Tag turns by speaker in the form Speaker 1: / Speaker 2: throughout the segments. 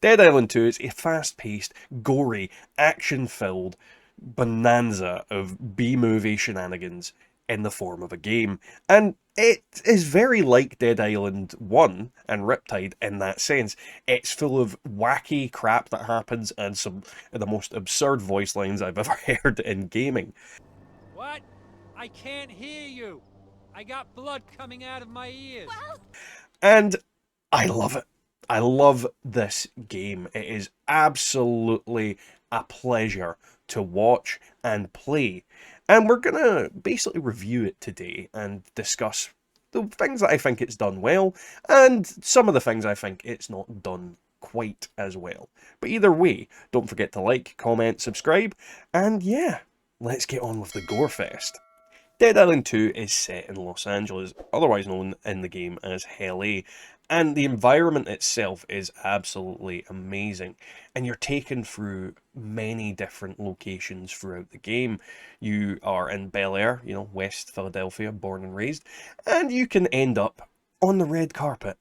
Speaker 1: Dead Island 2 is a fast-paced, gory, action-filled bonanza of B-movie shenanigans in the form of a game. And it is very like Dead Island 1 and Riptide in that sense. It's full of wacky crap that happens and some of the most absurd voice lines I've ever heard in gaming.
Speaker 2: What? I can't hear you. I got blood coming out of my ears.
Speaker 1: And I love it. I love this game. It is absolutely a pleasure to watch and play. And we're going to basically review it today and discuss the things that I think it's done well and some of the things I think it's not done quite as well. But either way, don't forget to like, comment, subscribe, and yeah, let's get on with the gore fest. Dead Island 2 is set in Los Angeles, otherwise known in the game as Hell A, and the environment itself is absolutely amazing. And you're taken through many different locations throughout the game. You are in Bel Air, West Philadelphia, born and raised, and you can end up on the red carpet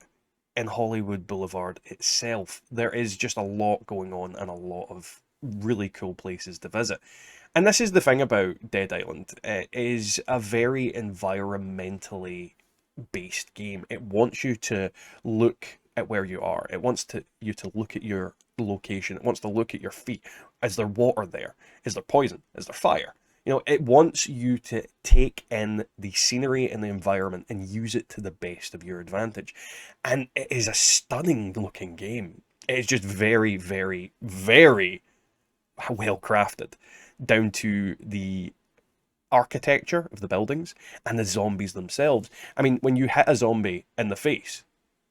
Speaker 1: in Hollywood Boulevard itself. There is just a lot going on and a lot of really cool places to visit. And this is the thing about Dead Island. It is a very environmentally based game. It wants you to look at where you are. It wants you to look at your location. It wants to look at your feet. Is there water there? Is there poison? Is there fire? It wants you to take in the scenery and the environment and use it to the best of your advantage. And it is a stunning looking game. It is just very, very, very well crafted, down to the architecture of the buildings and the zombies themselves. I mean, when you hit a zombie in the face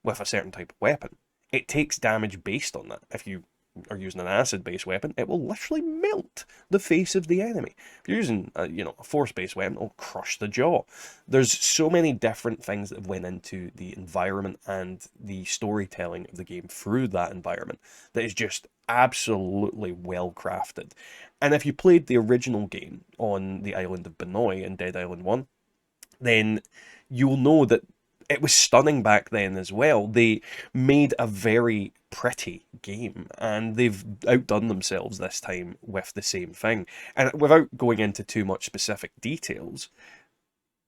Speaker 1: with a certain type of weapon, it takes damage based on that. If you are using an acid-based weapon, it will literally melt the face of the enemy. If you're using a force-based weapon, it'll crush the jaw. There's so many different things that went into the environment and the storytelling of the game through that environment that is just absolutely well crafted. And if you played the original game on the island of Benoi in Dead Island 1, then you'll know that it was stunning back then as well. They made a very pretty game, and they've outdone themselves this time with the same thing. And without going into too much specific details,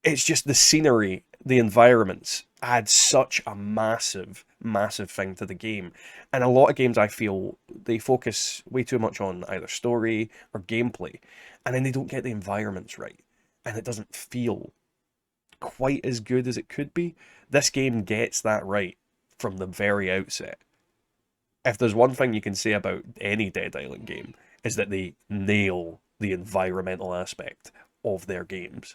Speaker 1: it's just the scenery, the environments add such a massive, massive thing to the game. And a lot of games, I feel, they focus way too much on either story or gameplay, and then they don't get the environments right, and it doesn't feel quite as good as it could be. This game gets that right from the very outset. If there's one thing you can say about any Dead Island game, is that they nail the environmental aspect of their games.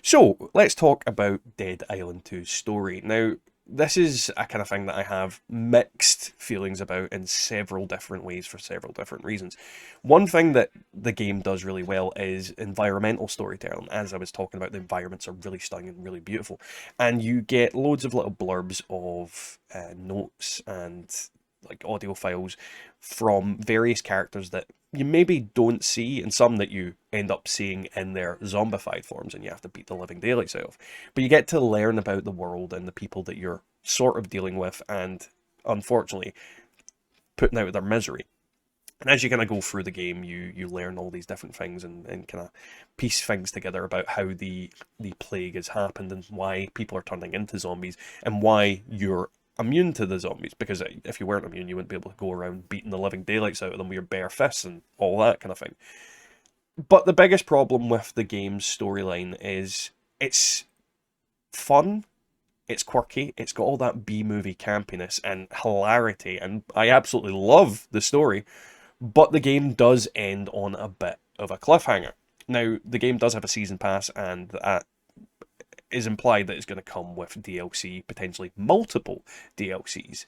Speaker 1: So, let's talk about Dead Island 2's story. Now, this is a kind of thing that I have mixed feelings about in several different ways for several different reasons. One thing that the game does really well is environmental storytelling. As I was talking about, the environments are really stunning and really beautiful. And you get loads of little blurbs of notes and like audio files from various characters that you maybe don't see, and some that you end up seeing in their zombified forms and you have to beat the living daylights out of. But you get to learn about the world and the people that you're sort of dealing with and, unfortunately, putting out of their misery. And as you kind of go through the game, you learn all these different things and kind of piece things together about how the plague has happened and why people are turning into zombies and why you're immune to the zombies, because if you weren't immune, you wouldn't be able to go around beating the living daylights out of them with your bare fists and all that kind of thing. But the biggest problem with the game's storyline is it's fun, it's quirky, it's got all that B-movie campiness and hilarity, and I absolutely love the story, but the game does end on a bit of a cliffhanger. Now, the game does have a season pass, and that is implied that it's going to come with DLC, potentially multiple DLCs.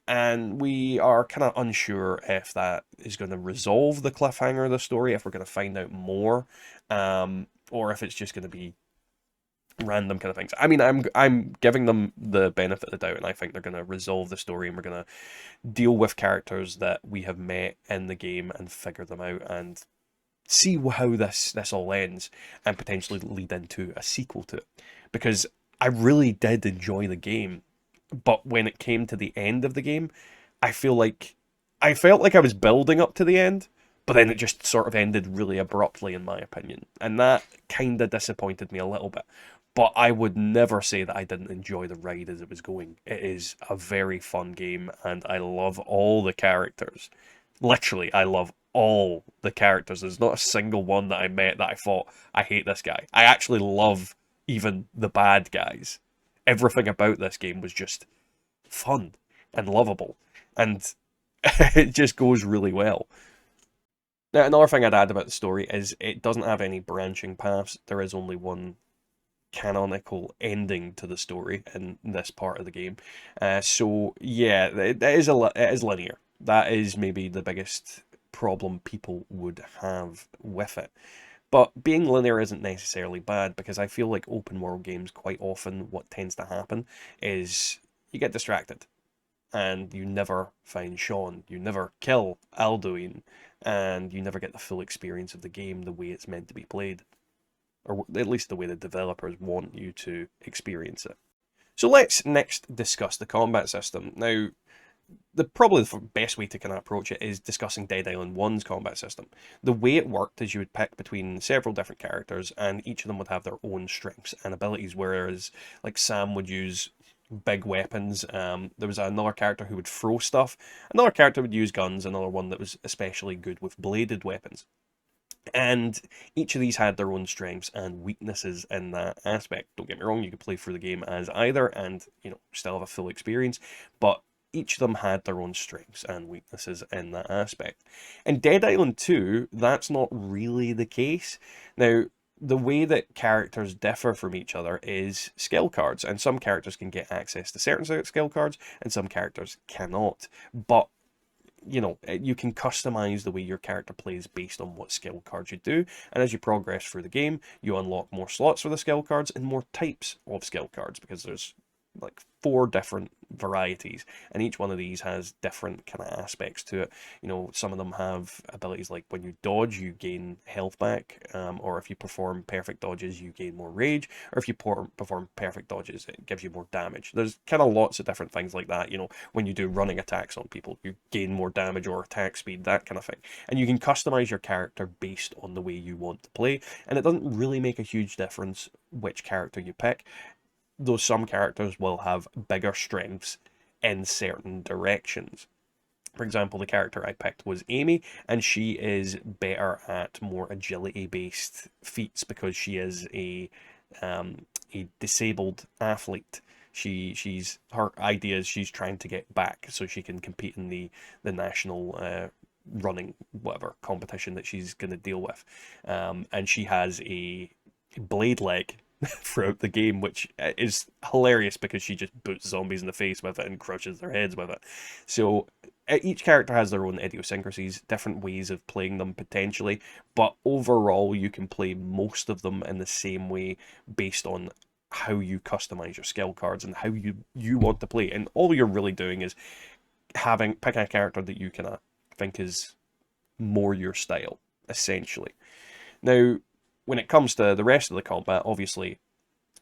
Speaker 1: And we are kind of unsure if that is going to resolve the cliffhanger of the story, if we're going to find out more, or if it's just going to be random kind of things. I mean, I'm giving them the benefit of the doubt, and I think they're going to resolve the story, and we're going to deal with characters that we have met in the game and figure them out and see how this all ends, and potentially lead into a sequel to it. Because I really did enjoy the game, but when it came to the end of the game, I feel like I felt like I was building up to the end, but then it just sort of ended really abruptly, in my opinion, and that kind of disappointed me a little bit. But I would never say that I didn't enjoy the ride as it was going. It is a very fun game, and I love all the characters. Literally, I love all the characters. There's not a single one that I met that I thought, I hate this guy. I actually love even the bad guys. Everything about this game was just fun and lovable, and it just goes really well. Now, another thing I'd add about the story is it doesn't have any branching paths. There is only one canonical ending to the story in this part of the game. So yeah, it is linear. That is maybe the biggest problem people would have with it. But being linear isn't necessarily bad, because I feel like open world games, quite often what tends to happen is you get distracted and you never find Sean, you never kill Alduin, and you never get the full experience of the game the way it's meant to be played, or at least the way the developers want you to experience it. So let's next discuss the combat system. Now, probably the best way to kind of approach it is discussing Dead Island 1's combat system. The way it worked is you would pick between several different characters, and each of them would have their own strengths and abilities, whereas like Sam would use big weapons. There was another character who would throw stuff. Another character would use guns. Another one that was especially good with bladed weapons. And each of these had their own strengths and weaknesses in that aspect. Don't get me wrong, you could play through the game as either and, still have a full experience, but each of them had their own strengths and weaknesses in that aspect. In Dead Island 2, that's not really the case. Now, the way that characters differ from each other is skill cards, and some characters can get access to certain skill cards, and some characters cannot. But you can customize the way your character plays based on what skill cards you do. And as you progress through the game, you unlock more slots for the skill cards and more types of skill cards, because there's like 4 different varieties, and each one of these has different kind of aspects to it. Some of them have abilities like when you dodge, you gain health back, or if you perform perfect dodges, you gain more rage, or if you perform perfect dodges, it gives you more damage. There's kind of lots of different things like that. When you do running attacks on people, you gain more damage or attack speed, that kind of thing. And you can customize your character based on the way you want to play, and it doesn't really make a huge difference which character you pick, though some characters will have bigger strengths in certain directions. For example, the character I picked was Amy, and she is better at more agility-based feats because she is a disabled athlete. She's her idea is she's trying to get back so she can compete in the national running whatever competition that she's going to deal with, and she has a blade leg throughout the game, which is hilarious because she just boots zombies in the face with it and crushes their heads with it. So each character has their own idiosyncrasies, different ways of playing them potentially, but overall you can play most of them in the same way based on how you customize your skill cards and how you want to play. And all you're really doing is picking a character that you kind of think is more your style, essentially. Now, when it comes to the rest of the combat, obviously,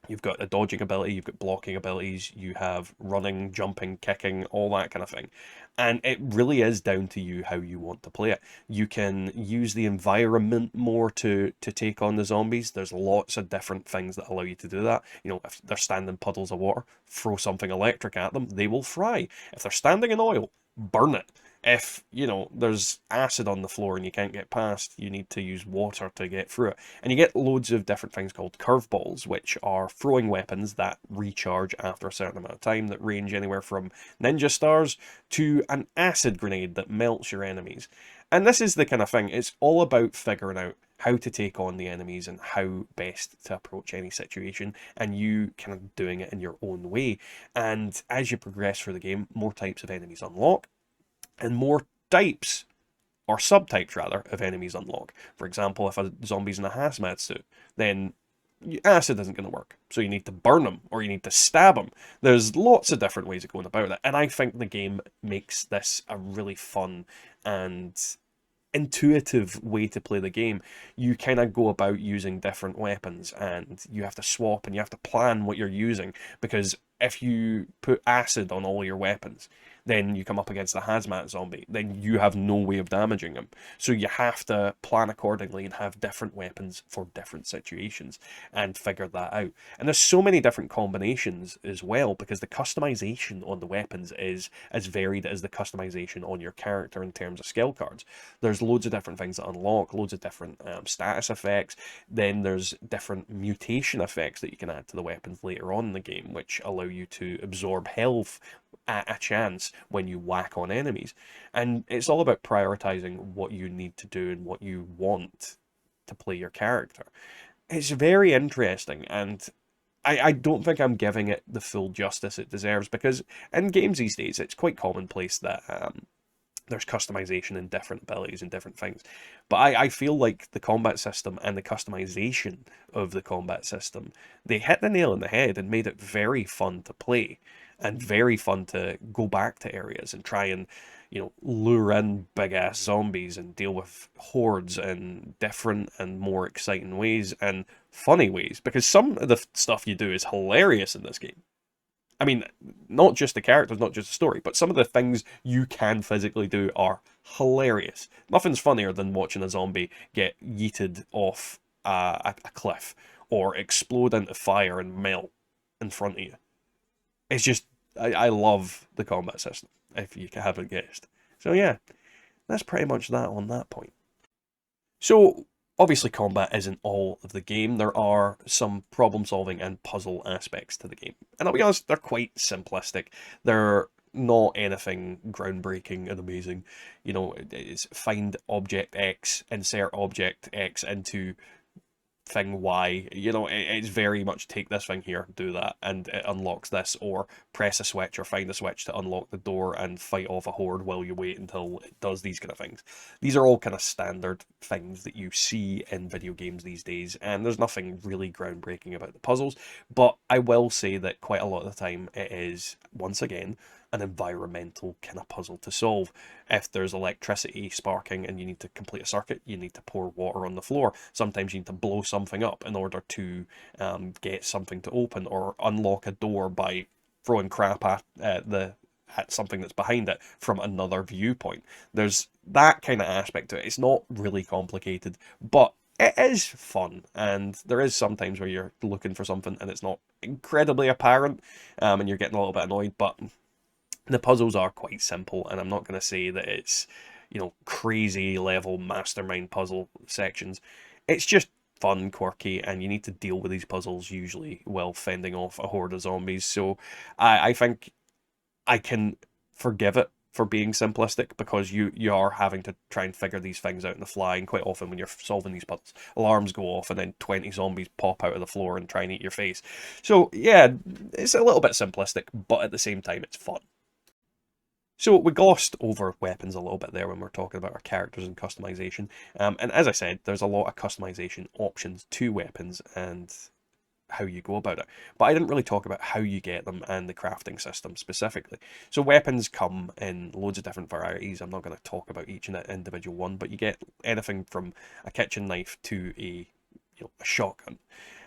Speaker 1: you've got a dodging ability, you've got blocking abilities, you have running, jumping, kicking, all that kind of thing. And it really is down to you how you want to play it. You can use the environment more to take on the zombies. There's lots of different things that allow you to do that. If they're standing in puddles of water, throw something electric at them, they will fry. If they're standing in oil, burn it. If, there's acid on the floor and you can't get past, you need to use water to get through it. And you get loads of different things called curveballs, which are throwing weapons that recharge after a certain amount of time, that range anywhere from ninja stars to an acid grenade that melts your enemies. And this is the kind of thing, it's all about figuring out how to take on the enemies and how best to approach any situation, and you kind of doing it in your own way. And as you progress through the game, more types of enemies unlock, and more types, or subtypes rather, of enemies unlock. For example, if a zombie's in a hazmat suit, then acid isn't going to work. So you need to burn them, or you need to stab them. There's lots of different ways of going about it, and I think the game makes this a really fun and intuitive way to play the game. You kind of go about using different weapons, and you have to swap and you have to plan what you're using, because if you put acid on all your weapons, then you come up against a hazmat zombie, then you have no way of damaging him. So you have to plan accordingly and have different weapons for different situations and figure that out. And there's so many different combinations as well, because the customization on the weapons is as varied as the customization on your character in terms of skill cards. There's loads of different things that unlock, loads of different status effects. Then there's different mutation effects that you can add to the weapons later on in the game, which allow you to absorb health at a chance when you whack on enemies. And it's all about prioritizing what you need to do and what you want to play your character. It's very interesting, and I don't think I'm giving it the full justice it deserves, because in games these days it's quite commonplace that there's customization and different abilities and different things. But I feel like the combat system and the customization of the combat system, they hit the nail on the head and made it very fun to play and very fun to go back to areas and try and, lure in big ass zombies and deal with hordes in different and more exciting ways and funny ways. Because some of the stuff you do is hilarious in this game. I mean, not just the characters, not just the story, but some of the things you can physically do are hilarious. Nothing's funnier than watching a zombie get yeeted off a cliff or explode into fire and melt in front of you. It's just, I love the combat system, if you haven't guessed. So yeah, that's pretty much that on that point. So, obviously, combat isn't all of the game. There are some problem solving and puzzle aspects to the game. And I'll be honest, they're quite simplistic. They're not anything groundbreaking and amazing. It's find object X, insert object X into thing Y. It's very much take this thing here, do that, and it unlocks this, or press a switch or find a switch to unlock the door and fight off a horde while you wait until it does these kind of things. These are all kind of standard things that you see in video games these days, and there's nothing really groundbreaking about the puzzles, but I will say that quite a lot of the time it is, once again, an environmental kind of puzzle to solve. If there's electricity sparking and you need to complete a circuit, you need to pour water on the floor. Sometimes you need to blow something up in order to get something to open, or unlock a door by throwing crap at something that's behind it from another viewpoint. There's that kind of aspect to it. It's not really complicated, but it is fun, and there is sometimes where you're looking for something and it's not incredibly apparent, and you're getting a little bit annoyed, but the puzzles are quite simple, and I'm not going to say that it's, crazy level mastermind puzzle sections. It's just fun, quirky, and you need to deal with these puzzles usually while fending off a horde of zombies. So I think I can forgive it for being simplistic, because you are having to try and figure these things out on the fly, and quite often when you're solving these puzzles, alarms go off and then 20 zombies pop out of the floor and try and eat your face. So yeah, it's a little bit simplistic, but at the same time it's fun. So we glossed over weapons a little bit there when we're talking about our characters and customization. And as I said, there's a lot of customization options to weapons and how you go about it. But I didn't really talk about how you get them and the crafting system specifically. So weapons come in loads of different varieties. I'm not going to talk about each individual one, but you get anything from a kitchen knife to a shotgun.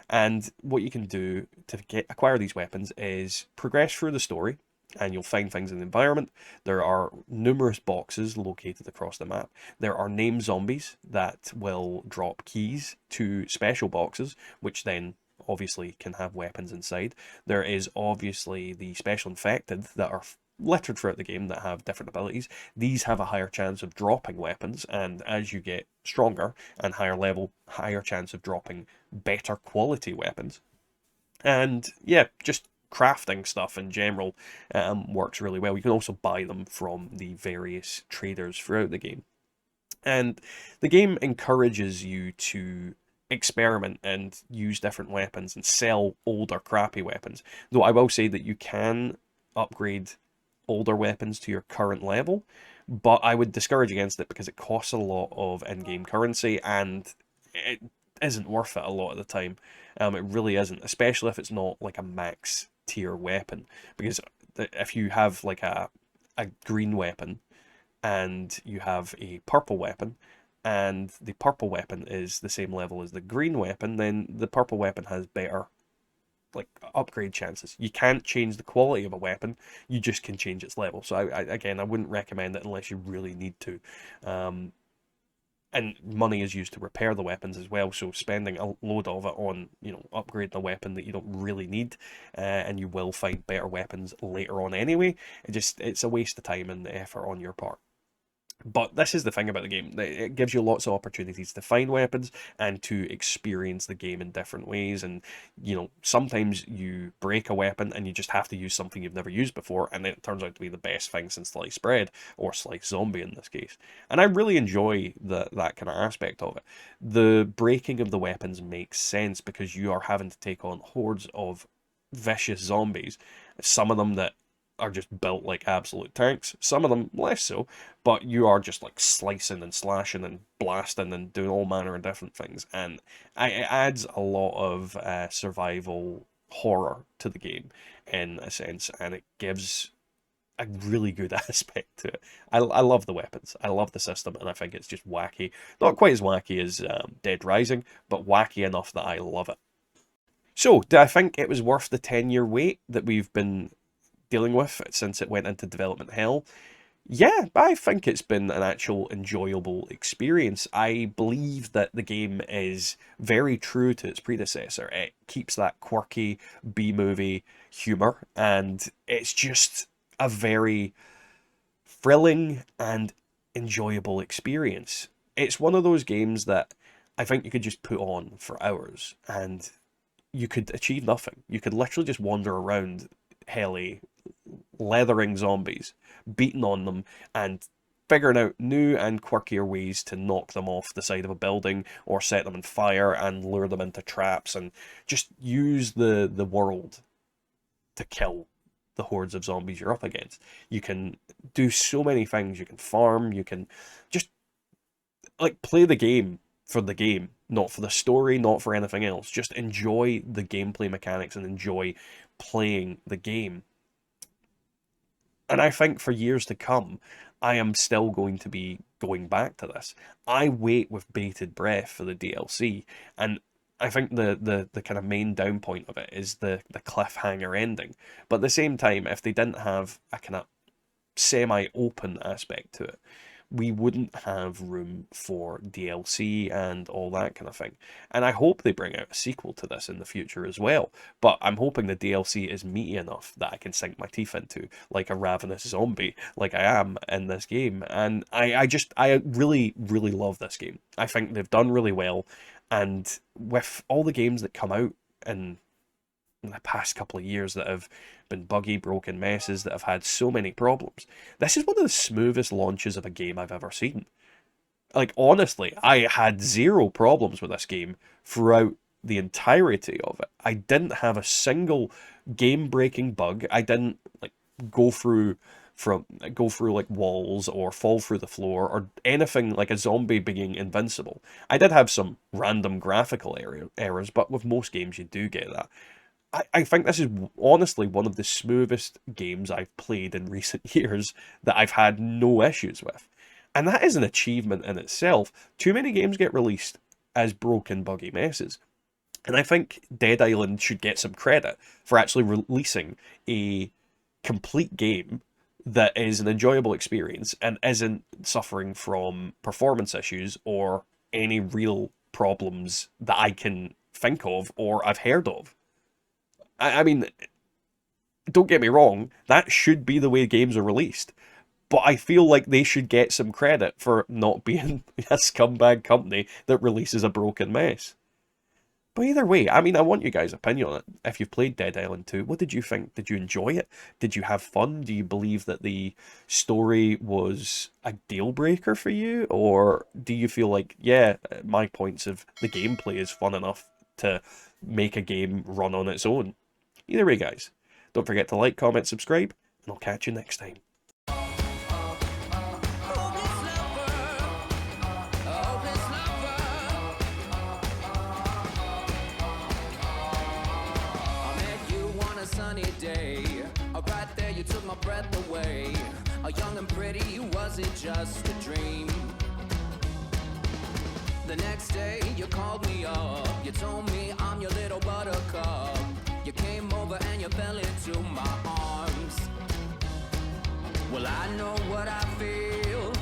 Speaker 1: And what you can do to acquire these weapons is progress through the story, and you'll find things in the environment. There are numerous boxes located across the map. There are named zombies that will drop keys to special boxes, which then obviously can have weapons inside. There is obviously the special infected that are littered throughout the game that have different abilities. These have a higher chance of dropping weapons, and as you get stronger and higher level, higher chance of dropping better quality weapons. And yeah, just crafting stuff in general works really well. You can also buy them from the various traders throughout the game. And the game encourages you to experiment and use different weapons and sell older crappy weapons. Though I will say that you can upgrade older weapons to your current level, but I would discourage against it because it costs a lot of in-game currency, and it isn't worth it a lot of the time. It really isn't, especially if it's not like a max tier weapon, because if you have like a green weapon and you have a purple weapon, and the purple weapon is the same level as the green weapon, then the purple weapon has better like upgrade chances. You can't change the quality of a weapon, you just can change its level. So again, I wouldn't recommend it unless you really need to. And money is used to repair the weapons as well, so spending a load of it on, upgrading a weapon that you don't really need, and you will find better weapons later on anyway, it's a waste of time and effort on your part. But this is the thing about the game. It gives you lots of opportunities to find weapons and to experience the game in different ways. And, sometimes you break a weapon and you just have to use something you've never used before, and it turns out to be the best thing since sliced bread, or sliced zombie in this case. And I really enjoy that kind of aspect of it. The breaking of the weapons makes sense because you are having to take on hordes of vicious zombies. Some of them that are just built like absolute tanks. Some of them less so, but you are just like slicing and slashing and blasting and doing all manner of different things. And it adds a lot of survival horror to the game in a sense, and it gives a really good aspect to it. I love the weapons. I love the system, and I think it's just wacky. Not quite as wacky as Dead Rising, but wacky enough that I love it. So, do I think it was worth the 10-year wait that we've been dealing with since it went into development hell? Yeah, I think it's been an actual enjoyable experience. I believe that the game is very true to its predecessor. It keeps that quirky B-movie humor, and it's just a very thrilling and enjoyable experience. It's one of those games that I think you could just put on for hours and you could achieve nothing. You could literally just wander around Helly, leathering zombies, beating on them, and figuring out new and quirkier ways to knock them off the side of a building or set them on fire and lure them into traps, and just use the world to kill the hordes of zombies you're up against. You can do so many things. You can farm, you can just like play the game for the game, not for the story, not for anything else. Just enjoy the gameplay mechanics and enjoy playing the game. And I think for years to come, I am still going to be going back to this. I wait with bated breath for the DLC, and I think the kind of main down point of it is the cliffhanger ending. But at the same time, if they didn't have a kind of semi-open aspect to it, we wouldn't have room for DLC and all that kind of thing. And I hope they bring out a sequel to this in the future as well. But I'm hoping the DLC is meaty enough that I can sink my teeth into, like a ravenous zombie, like I am in this game. And I really, really love this game. I think they've done really well. And with all the games that come out in the past couple of years that have been buggy, broken messes, that have had so many problems, this is one of the smoothest launches of a game I've ever seen. Like, honestly, I had zero problems with this game throughout the entirety of it. I didn't have a single game-breaking bug. I didn't like go through like walls or fall through the floor or anything like a zombie being invincible. I did have some random graphical errors, but with most games you do get that. I think this is honestly one of the smoothest games I've played in recent years that I've had no issues with. And that is an achievement in itself. Too many games get released as broken, buggy messes. And I think Dead Island should get some credit for actually releasing a complete game that is an enjoyable experience and isn't suffering from performance issues or any real problems that I can think of or I've heard of. I mean, don't get me wrong, that should be the way games are released. But I feel like they should get some credit for not being a scumbag company that releases a broken mess. But either way, I mean, I want you guys' opinion on it. If you've played Dead Island 2, what did you think? Did you enjoy it? Did you have fun? Do you believe that the story was a deal breaker for you? Or do you feel like, yeah, my points of the gameplay is fun enough to make a game run on its own? Either way, guys, don't forget to like, comment, subscribe, and I'll catch you next time.
Speaker 3: Sunny day, right there you took my breath away. Young and pretty, was it just a dream? The next day you called me up, you told me I'm your little buttercup. You You came over and you fell into my arms. Well, I know what I feel